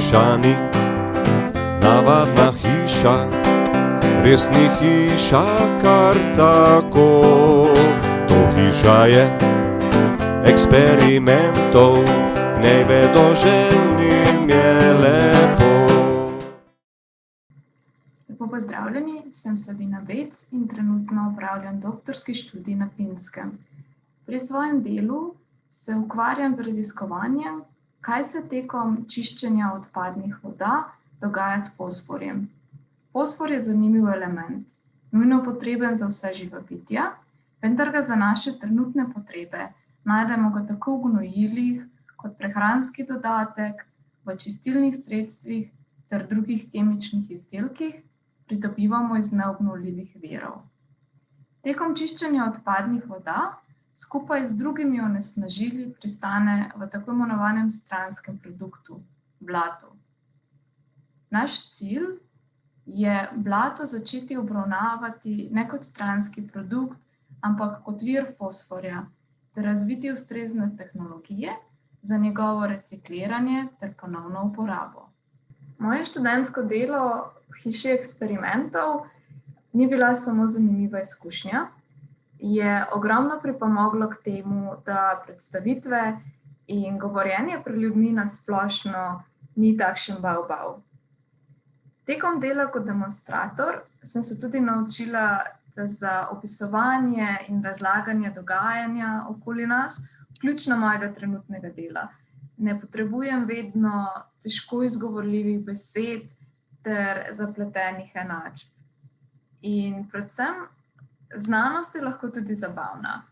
hiša ni navadna hiša, res ni hiša kar tako. To hiša je eksperimentov, v njej vedoželjnim je lepo. Lepo pozdravljeni, sem Sabina Bec in trenutno opravljam doktorski študij na Finskem. Pri svojem delu se ukvarjam z raziskovanjem, kaj se tekom čiščenja odpadnih voda dogaja s fosforjem. Fosfor je zanimiv element, nujno potreben za vse živa bitja, vendar ga za naše trenutne potrebe najdemo ga tako v gnojilih kot prehranski dodatek, v čistilnih sredstvih ter drugih kemičnih izdelkih, pridobivamo iz neobnovljivih virov. Tekom čiščenja odpadnih voda skupaj z drugimi onesnažili pristane v tako imenovanem stranskem produktu, blatu. Naš cilj je blato začeti obravnavati ne kot stranski produkt, ampak kot vir fosforja, ter razviti ustrezne tehnologije za njegovo recikliranje ter ponovno uporabo. Moje študentsko delo v hiši eksperimentov ni bila samo zanimiva izkušnja, je ogromno pripomoglo k temu, da predstavitve in govorjenje pred ljudmi na splošno ni takšen bav. Tekom dela kot demonstrator sem se tudi naučila, da za opisovanje in razlaganje dogajanja okoli nas, vključno mojega trenutnega dela, ne potrebujem vedno težko izgovorljivih besed ter zapletenih enačb. In predvsem, znanost je lahko tudi zabavna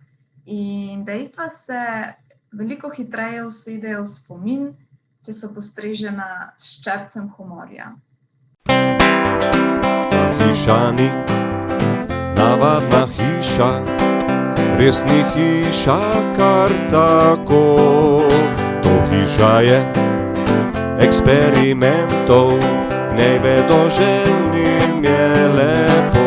in dejstva se veliko hitreje usedejo v spomin, če so postrežena s ščepcem humorja. Ta hiša ni navadna hiša, res ni hiša kar tako. To hiša je eksperimentov, v njej vedoželjnim je lepo.